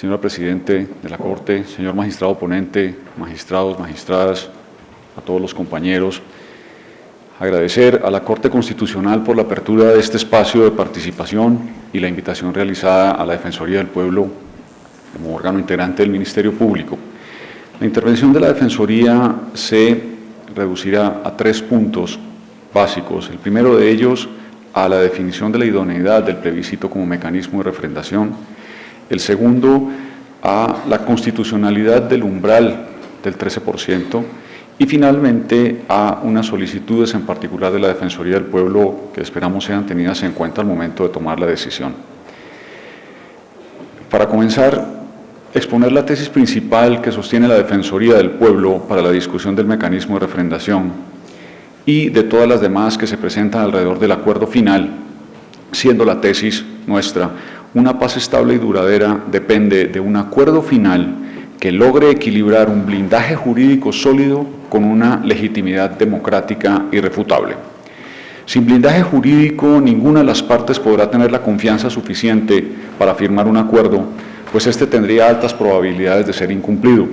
señor presidente de la Corte, señor magistrado ponente, magistrados, magistradas, a todos los compañeros. Agradecer a la Corte Constitucional por la apertura de este espacio de participación y la invitación realizada a la Defensoría del Pueblo como órgano integrante del Ministerio Público. La intervención de la Defensoría se reducirá a 3 puntos básicos. El primero de ellos, a la definición de la idoneidad del plebiscito como mecanismo de refrendación. El segundo, a la constitucionalidad del umbral del 13%. Y finalmente, a unas solicitudes en particular de la Defensoría del Pueblo que esperamos sean tenidas en cuenta al momento de tomar la decisión. Para comenzar, exponer la tesis principal que sostiene la Defensoría del Pueblo para la discusión del mecanismo de refrendación y de todas las demás que se presentan alrededor del acuerdo final, siendo la tesis nuestra: una paz estable y duradera depende de un acuerdo final que logre equilibrar un blindaje jurídico sólido con una legitimidad democrática irrefutable. Sin blindaje jurídico, ninguna de las partes podrá tener la confianza suficiente para firmar un acuerdo, pues este tendría altas probabilidades de ser incumplido.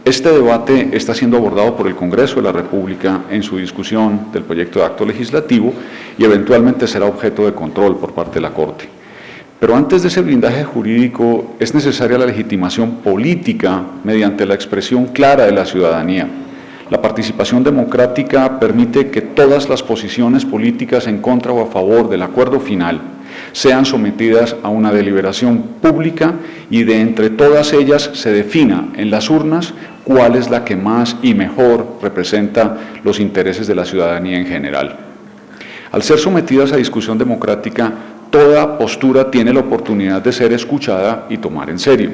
Este debate está siendo abordado por el Congreso de la República en su discusión del proyecto de acto legislativo y eventualmente será objeto de control por parte de la Corte. Pero antes de ese blindaje jurídico es necesaria la legitimación política mediante la expresión clara de la ciudadanía. La participación democrática permite que todas las posiciones políticas en contra o a favor del acuerdo final sean sometidas a una deliberación pública y de entre todas ellas se defina en las urnas cuál es la que más y mejor representa los intereses de la ciudadanía en general. Al ser sometidas a discusión democrática, toda postura tiene la oportunidad de ser escuchada y tomar en serio.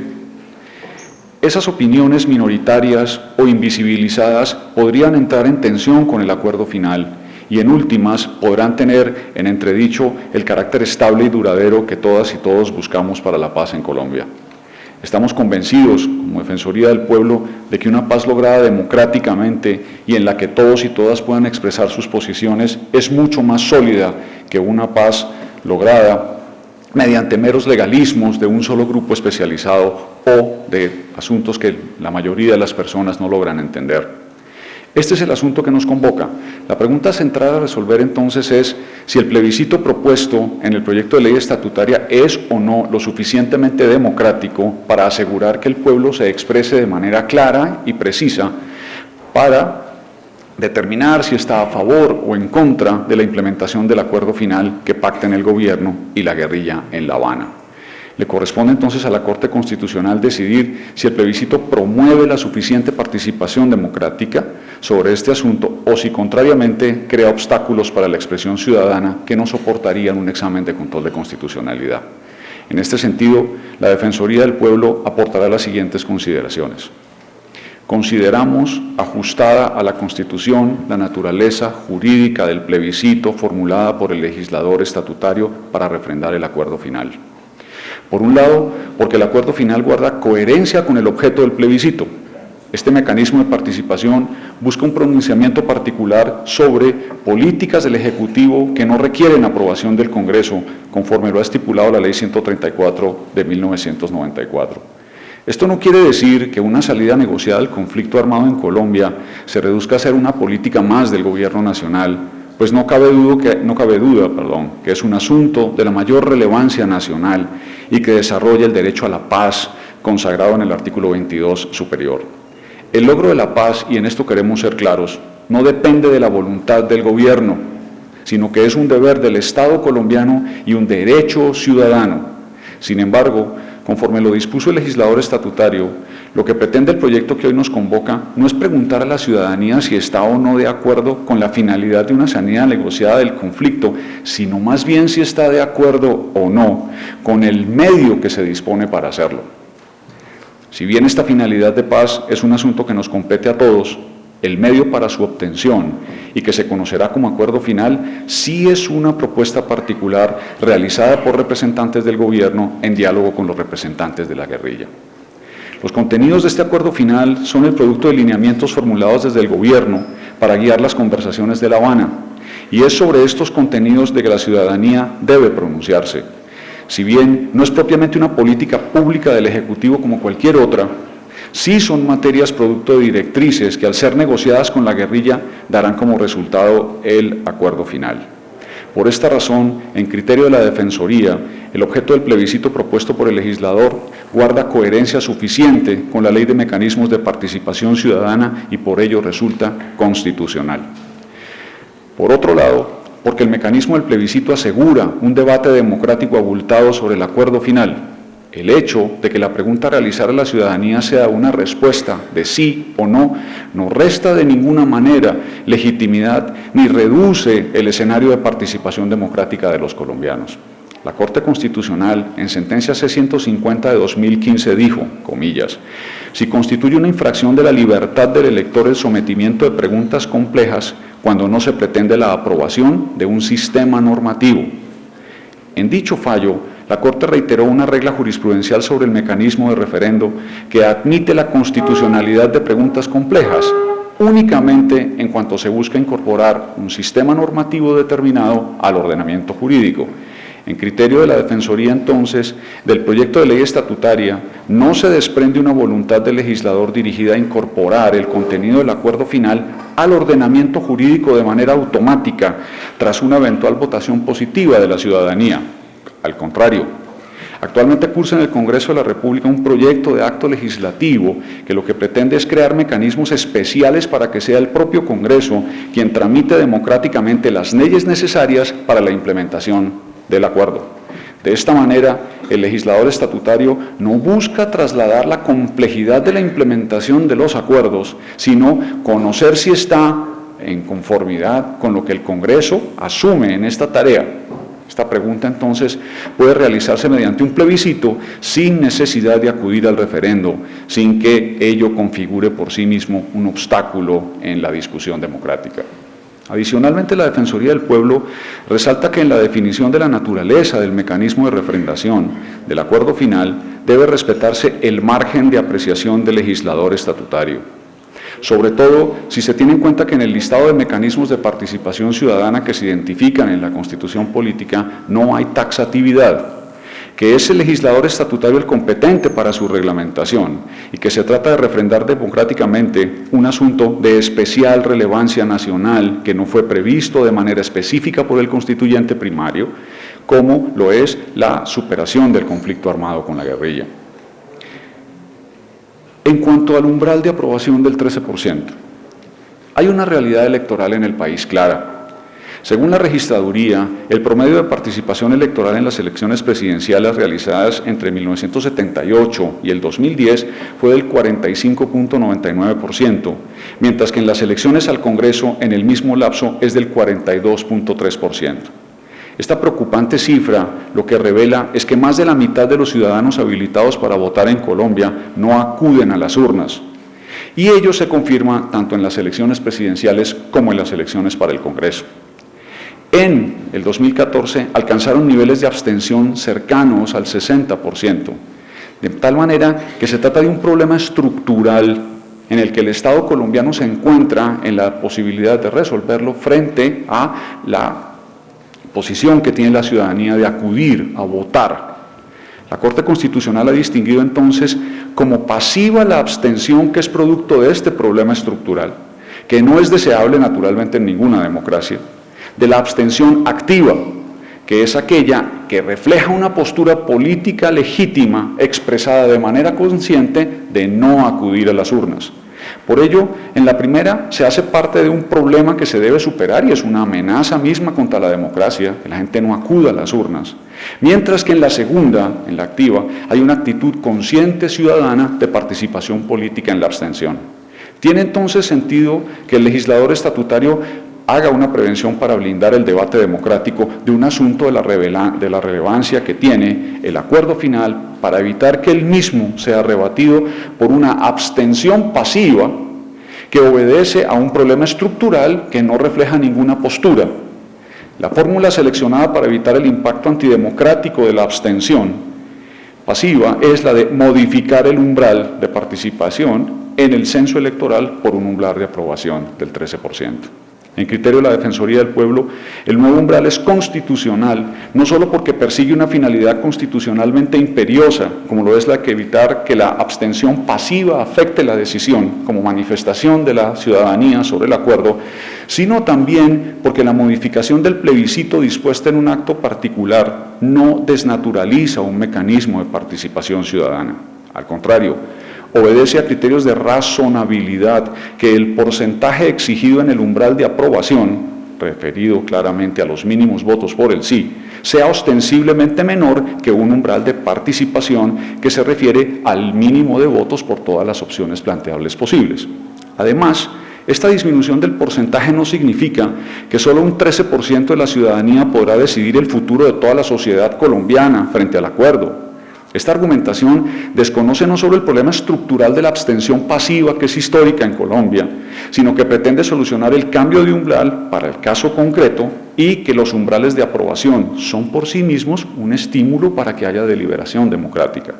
Esas opiniones minoritarias o invisibilizadas podrían entrar en tensión con el acuerdo final y en últimas podrán tener en entredicho el carácter estable y duradero que todas y todos buscamos para la paz en Colombia. Estamos convencidos, como Defensoría del Pueblo, de que una paz lograda democráticamente y en la que todos y todas puedan expresar sus posiciones es mucho más sólida que una paz lograda mediante meros legalismos de un solo grupo especializado o de asuntos que la mayoría de las personas no logran entender. Este es el asunto que nos convoca. La pregunta central a resolver entonces es si el plebiscito propuesto en el proyecto de ley estatutaria es o no lo suficientemente democrático para asegurar que el pueblo se exprese de manera clara y precisa para determinar si está a favor o en contra de la implementación del acuerdo final que pacten el gobierno y la guerrilla en La Habana. Le corresponde entonces a la Corte Constitucional decidir si el plebiscito promueve la suficiente participación democrática sobre este asunto o si contrariamente crea obstáculos para la expresión ciudadana que no soportarían un examen de control de constitucionalidad. En este sentido, la Defensoría del Pueblo aportará las siguientes consideraciones. Consideramos ajustada a la Constitución la naturaleza jurídica del plebiscito formulada por el legislador estatutario para refrendar el acuerdo final. Por un lado, porque el acuerdo final guarda coherencia con el objeto del plebiscito. Este mecanismo de participación busca un pronunciamiento particular sobre políticas del Ejecutivo que no requieren aprobación del Congreso, conforme lo ha estipulado la Ley 134 de 1994. Esto no quiere decir que una salida negociada del conflicto armado en Colombia se reduzca a ser una política más del Gobierno nacional, pues no cabe duda que es un asunto de la mayor relevancia nacional y que desarrolla el derecho a la paz consagrado en el artículo 22 superior. El logro de la paz, y en esto queremos ser claros, no depende de la voluntad del Gobierno, sino que es un deber del Estado colombiano y un derecho ciudadano. Sin embargo, conforme lo dispuso el legislador estatutario, lo que pretende el proyecto que hoy nos convoca no es preguntar a la ciudadanía si está o no de acuerdo con la finalidad de una salida negociada del conflicto, sino más bien si está de acuerdo o no con el medio que se dispone para hacerlo. Si bien esta finalidad de paz es un asunto que nos compete a todos, el medio para su obtención y que se conocerá como acuerdo final sí es una propuesta particular realizada por representantes del gobierno en diálogo con los representantes de la guerrilla. Los contenidos de este acuerdo final son el producto de lineamientos formulados desde el gobierno para guiar las conversaciones de La Habana, y es sobre estos contenidos de que la ciudadanía debe pronunciarse. si bien no es propiamente una política pública del Ejecutivo como cualquier otra, sí son materias producto de directrices que al ser negociadas con la guerrilla darán como resultado el acuerdo final. Por esta razón, en criterio de la Defensoría, el objeto del plebiscito propuesto por el legislador guarda coherencia suficiente con la Ley de Mecanismos de Participación Ciudadana y por ello resulta constitucional. Por otro lado, porque el mecanismo del plebiscito asegura un debate democrático abultado sobre el acuerdo final, el hecho de que la pregunta a realizar a la ciudadanía sea una respuesta de sí o no, no resta de ninguna manera legitimidad ni reduce el escenario de participación democrática de los colombianos. La Corte Constitucional, en sentencia C-150 de 2015, dijo, comillas, si constituye una infracción de la libertad del elector el sometimiento de preguntas complejas cuando no se pretende la aprobación de un sistema normativo. En dicho fallo, la Corte reiteró una regla jurisprudencial sobre el mecanismo de referendo que admite la constitucionalidad de preguntas complejas únicamente en cuanto se busca incorporar un sistema normativo determinado al ordenamiento jurídico. En criterio de la Defensoría, entonces, del proyecto de ley estatutaria no se desprende una voluntad del legislador dirigida a incorporar el contenido del acuerdo final al ordenamiento jurídico de manera automática tras una eventual votación positiva de la ciudadanía. Al contrario, actualmente cursa en el Congreso de la República un proyecto de acto legislativo que lo que pretende es crear mecanismos especiales para que sea el propio Congreso quien tramite democráticamente las leyes necesarias para la implementación del acuerdo. De esta manera, el legislador estatutario no busca trasladar la complejidad de la implementación de los acuerdos, sino conocer si está en conformidad con lo que el Congreso asume en esta tarea. Esta pregunta, entonces, puede realizarse mediante un plebiscito sin necesidad de acudir al referendo, sin que ello configure por sí mismo un obstáculo en la discusión democrática. Adicionalmente, la Defensoría del Pueblo resalta que en la definición de la naturaleza del mecanismo de refrendación del acuerdo final debe respetarse el margen de apreciación del legislador estatutario. Sobre todo, si se tiene en cuenta que en el listado de mecanismos de participación ciudadana que se identifican en la Constitución Política no hay taxatividad, que es el legislador estatutario el competente para su reglamentación y que se trata de refrendar democráticamente un asunto de especial relevancia nacional que no fue previsto de manera específica por el constituyente primario, como lo es la superación del conflicto armado con la guerrilla. En cuanto al umbral de aprobación del 13%, hay una realidad electoral en el país clara. Según la registraduría, el promedio de participación electoral en las elecciones presidenciales realizadas entre 1978 y el 2010 fue del 45.99%, mientras que en las elecciones al Congreso en el mismo lapso es del 42.3%. Esta preocupante cifra lo que revela es que más de la mitad de los ciudadanos habilitados para votar en Colombia no acuden a las urnas, y ello se confirma tanto en las elecciones presidenciales como en las elecciones para el Congreso. En el 2014 alcanzaron niveles de abstención cercanos al 60%, de tal manera que se trata de un problema estructural en el que el Estado colombiano se encuentra en la posibilidad de resolverlo frente a la posición que tiene la ciudadanía de acudir a votar. La Corte Constitucional ha distinguido entonces como pasiva la abstención que es producto de este problema estructural, que no es deseable naturalmente en ninguna democracia, de la abstención activa, que es aquella que refleja una postura política legítima expresada de manera consciente de no acudir a las urnas. Por ello, en la primera se hace parte de un problema que se debe superar y es una amenaza misma contra la democracia, que la gente no acuda a las urnas. Mientras que en la segunda, en la activa, hay una actitud consciente ciudadana de participación política en la abstención. Tiene entonces sentido que el legislador estatutario haga una prevención para blindar el debate democrático de un asunto de la relevancia que tiene el acuerdo final para evitar que el mismo sea rebatido por una abstención pasiva que obedece a un problema estructural que no refleja ninguna postura. La fórmula seleccionada para evitar el impacto antidemocrático de la abstención pasiva es la de modificar el umbral de participación en el censo electoral por un umbral de aprobación del 13%. En criterio de la Defensoría del Pueblo, el nuevo umbral es constitucional, no solo porque persigue una finalidad constitucionalmente imperiosa, como lo es la que evitar que la abstención pasiva afecte la decisión como manifestación de la ciudadanía sobre el acuerdo, sino también porque la modificación del plebiscito dispuesta en un acto particular no desnaturaliza un mecanismo de participación ciudadana. Al contrario, obedece a criterios de razonabilidad que el porcentaje exigido en el umbral de aprobación, referido claramente a los mínimos votos por el sí, sea ostensiblemente menor que un umbral de participación que se refiere al mínimo de votos por todas las opciones planteables posibles. Además, esta disminución del porcentaje no significa que solo un 13% de la ciudadanía podrá decidir el futuro de toda la sociedad colombiana frente al acuerdo. Esta argumentación desconoce no solo el problema estructural de la abstención pasiva, que es histórica en Colombia, sino que pretende solucionar el cambio de umbral para el caso concreto y que los umbrales de aprobación son por sí mismos un estímulo para que haya deliberación democrática.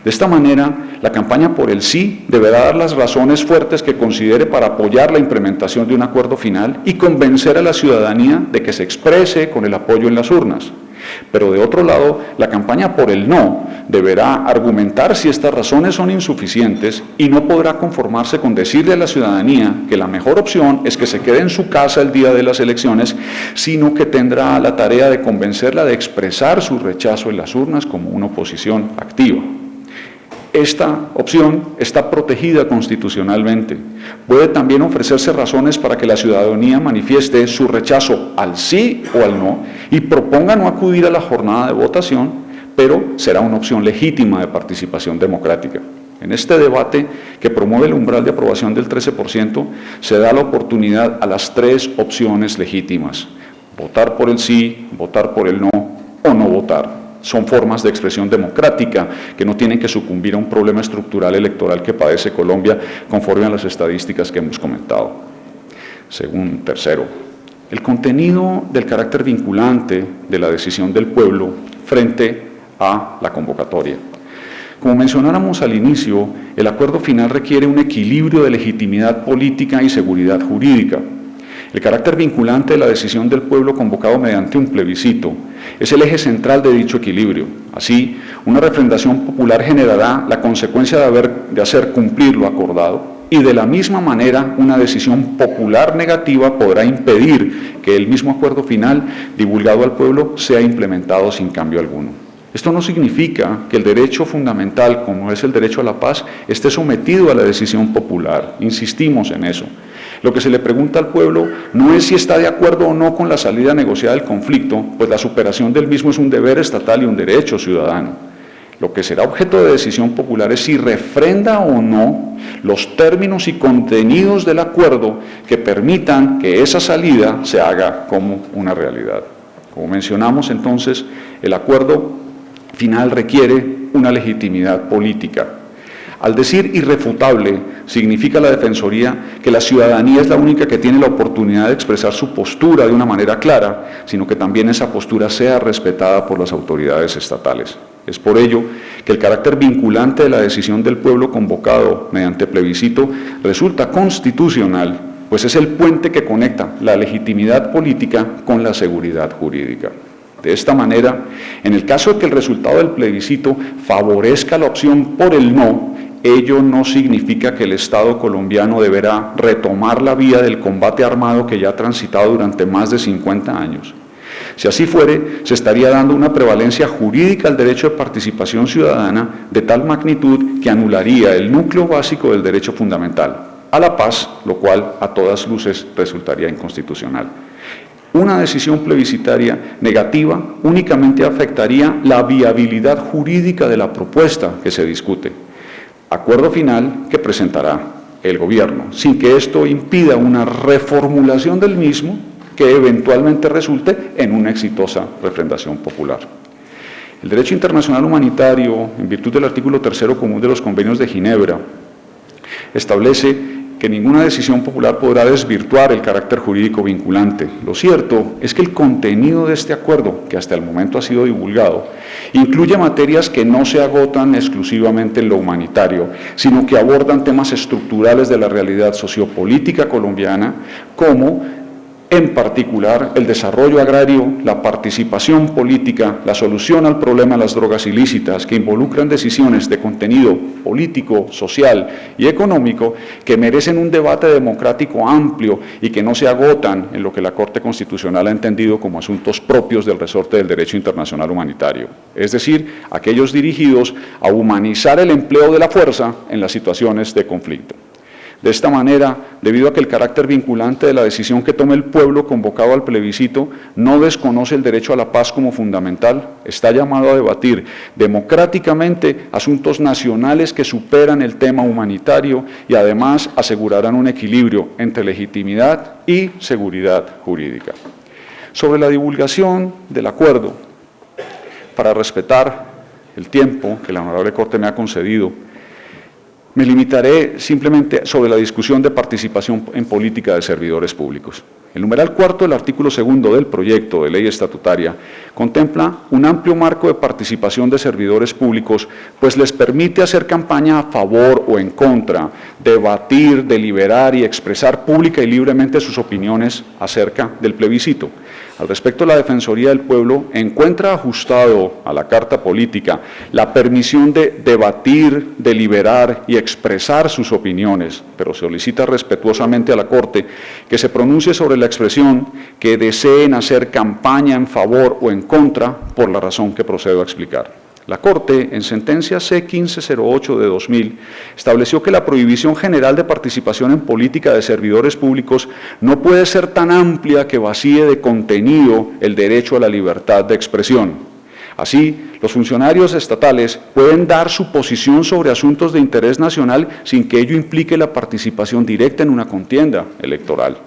De esta manera, la campaña por el sí deberá dar las razones fuertes que considere para apoyar la implementación de un acuerdo final y convencer a la ciudadanía de que se exprese con el apoyo en las urnas. Pero de otro lado, la campaña por el no deberá argumentar si estas razones son insuficientes y no podrá conformarse con decirle a la ciudadanía que la mejor opción es que se quede en su casa el día de las elecciones, sino que tendrá la tarea de convencerla de expresar su rechazo en las urnas como una oposición activa. Esta opción está protegida constitucionalmente. Puede también ofrecerse razones para que la ciudadanía manifieste su rechazo al sí o al no y proponga no acudir a la jornada de votación, pero será una opción legítima de participación democrática. En este debate que promueve el umbral de aprobación del 13%, se da la oportunidad a las tres opciones legítimas: votar por el sí, votar por el no o no votar. Son formas de expresión democrática que no tienen que sucumbir a un problema estructural electoral que padece Colombia conforme a las estadísticas que hemos comentado. Tercero, el contenido del carácter vinculante de la decisión del pueblo frente a la convocatoria. Como mencionáramos al inicio, el acuerdo final requiere un equilibrio de legitimidad política y seguridad jurídica. El carácter vinculante de la decisión del pueblo convocado mediante un plebiscito es el eje central de dicho equilibrio. Así, una refrendación popular generará la consecuencia de hacer cumplir lo acordado y de la misma manera una decisión popular negativa podrá impedir que el mismo acuerdo final divulgado al pueblo sea implementado sin cambio alguno. Esto no significa que el derecho fundamental, como es el derecho a la paz, esté sometido a la decisión popular. Insistimos en eso. Lo que se le pregunta al pueblo no es si está de acuerdo o no con la salida negociada del conflicto, pues la superación del mismo es un deber estatal y un derecho ciudadano. Lo que será objeto de decisión popular es si refrenda o no los términos y contenidos del acuerdo que permitan que esa salida se haga como una realidad. Como mencionamos entonces, el acuerdo final requiere una legitimidad política. Al decir irrefutable, significa la Defensoría que la ciudadanía es la única que tiene la oportunidad de expresar su postura de una manera clara, sino que también esa postura sea respetada por las autoridades estatales. Es por ello que el carácter vinculante de la decisión del pueblo convocado mediante plebiscito resulta constitucional, pues es el puente que conecta la legitimidad política con la seguridad jurídica. De esta manera, en el caso de que el resultado del plebiscito favorezca la opción por el no, ello no significa que el Estado colombiano deberá retomar la vía del combate armado que ya ha transitado durante más de 50 años. Si así fuere, se estaría dando una prevalencia jurídica al derecho de participación ciudadana de tal magnitud que anularía el núcleo básico del derecho fundamental a la paz, lo cual a todas luces resultaría inconstitucional. Una decisión plebiscitaria negativa únicamente afectaría la viabilidad jurídica de la propuesta que se discute, acuerdo final que presentará el gobierno, sin que esto impida una reformulación del mismo que eventualmente resulte en una exitosa refrendación popular. El derecho internacional humanitario, en virtud del artículo 3º común de los convenios de Ginebra, establece que ninguna decisión popular podrá desvirtuar el carácter jurídico vinculante. Lo cierto es que el contenido de este acuerdo, que hasta el momento ha sido divulgado, incluye materias que no se agotan exclusivamente en lo humanitario, sino que abordan temas estructurales de la realidad sociopolítica colombiana, como En particular, el desarrollo agrario, la participación política, la solución al problema de las drogas ilícitas que involucran decisiones de contenido político, social y económico que merecen un debate democrático amplio y que no se agotan en lo que la Corte Constitucional ha entendido como asuntos propios del resorte del derecho internacional humanitario, es decir, aquellos dirigidos a humanizar el empleo de la fuerza en las situaciones de conflicto. De esta manera, debido a que el carácter vinculante de la decisión que tome el pueblo convocado al plebiscito no desconoce el derecho a la paz como fundamental, está llamado a debatir democráticamente asuntos nacionales que superan el tema humanitario y además asegurarán un equilibrio entre legitimidad y seguridad jurídica. Sobre la divulgación del acuerdo, para respetar el tiempo que la Honorable Corte me ha concedido, me limitaré simplemente sobre la discusión de participación en política de servidores públicos. El numeral cuarto del artículo 2 del proyecto de ley estatutaria contempla un amplio marco de participación de servidores públicos, pues les permite hacer campaña a favor o en contra, debatir, deliberar y expresar pública y libremente sus opiniones acerca del plebiscito. Al respecto, la Defensoría del Pueblo encuentra ajustado a la Carta Política la permisión de debatir, deliberar y expresar sus opiniones, pero solicita respetuosamente a la Corte que se pronuncie sobre la expresión que deseen hacer campaña en favor o en contra por la razón que procedo a explicar. La Corte, en sentencia C-1508 de 2000, estableció que la prohibición general de participación en política de servidores públicos no puede ser tan amplia que vacíe de contenido el derecho a la libertad de expresión. Así, los funcionarios estatales pueden dar su posición sobre asuntos de interés nacional sin que ello implique la participación directa en una contienda electoral.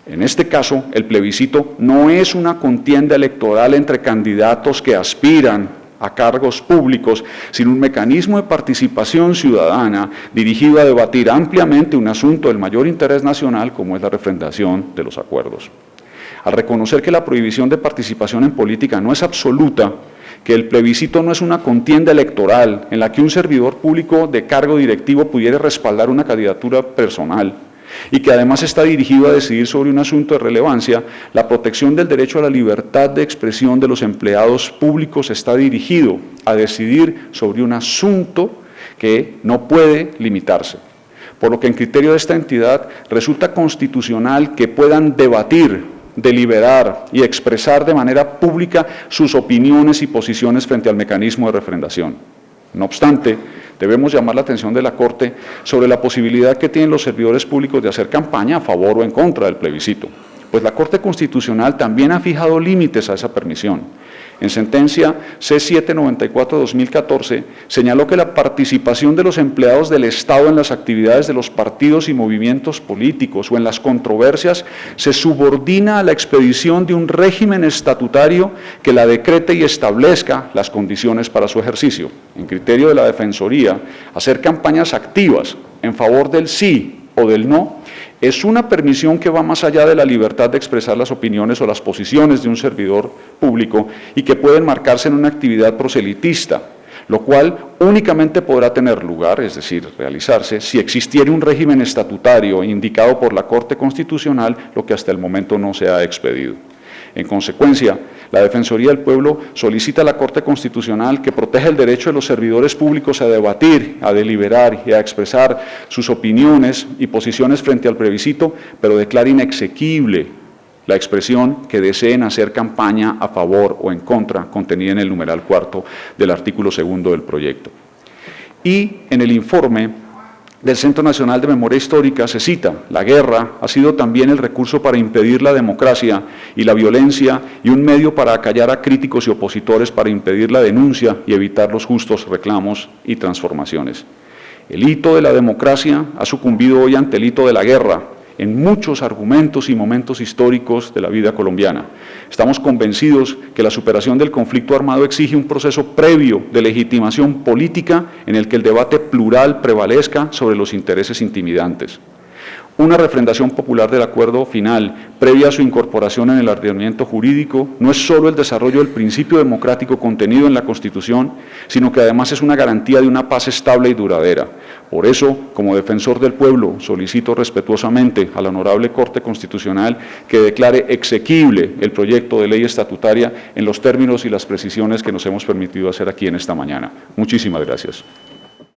En este caso, el plebiscito no es una contienda electoral entre candidatos que aspiran a cargos públicos, sino un mecanismo de participación ciudadana dirigido a debatir ampliamente un asunto del mayor interés nacional como es la refrendación de los acuerdos. Al reconocer que la prohibición de participación en política no es absoluta, que el plebiscito no es una contienda electoral en la que un servidor público de cargo directivo pudiera respaldar una candidatura personal, y que además está dirigido a decidir sobre un asunto de relevancia, la protección del derecho a la libertad de expresión de los empleados públicos está dirigido a decidir sobre un asunto que no puede limitarse. Por lo que en criterio de esta entidad resulta constitucional que puedan debatir, deliberar y expresar de manera pública sus opiniones y posiciones frente al mecanismo de refrendación. No obstante, debemos llamar la atención de la Corte sobre la posibilidad que tienen los servidores públicos de hacer campaña a favor o en contra del plebiscito, pues la Corte Constitucional también ha fijado límites a esa permisión. En sentencia C-794-2014 señaló que la participación de los empleados del Estado en las actividades de los partidos y movimientos políticos o en las controversias se subordina a la expedición de un régimen estatutario que la decrete y establezca las condiciones para su ejercicio. En criterio de la Defensoría, hacer campañas activas en favor del sí o del no es una permisión que va más allá de la libertad de expresar las opiniones o las posiciones de un servidor público y que puede enmarcarse en una actividad proselitista, lo cual únicamente podrá tener lugar, es decir, realizarse, si existiera un régimen estatutario indicado por la Corte Constitucional, lo que hasta el momento no se ha expedido. En consecuencia, la Defensoría del Pueblo solicita a la Corte Constitucional que proteja el derecho de los servidores públicos a debatir, a deliberar y a expresar sus opiniones y posiciones frente al plebiscito, pero declara inexequible la expresión que deseen hacer campaña a favor o en contra, contenida en el numeral cuarto del artículo 2 del proyecto. Y en el informe del Centro Nacional de Memoria Histórica se cita: la guerra ha sido también el recurso para impedir la democracia y la violencia y un medio para acallar a críticos y opositores para impedir la denuncia y evitar los justos reclamos y transformaciones. El hito de la democracia ha sucumbido hoy ante el hito de la guerra en muchos argumentos y momentos históricos de la vida colombiana. Estamos convencidos que la superación del conflicto armado exige un proceso previo de legitimación política en el que el debate plural prevalezca sobre los intereses intimidantes. Una refrendación popular del acuerdo final, previa a su incorporación en el ordenamiento jurídico, no es solo el desarrollo del principio democrático contenido en la Constitución, sino que además es una garantía de una paz estable y duradera. Por eso, como defensor del pueblo, solicito respetuosamente a la Honorable Corte Constitucional que declare exequible el proyecto de ley estatutaria en los términos y las precisiones que nos hemos permitido hacer aquí en esta mañana. Muchísimas gracias.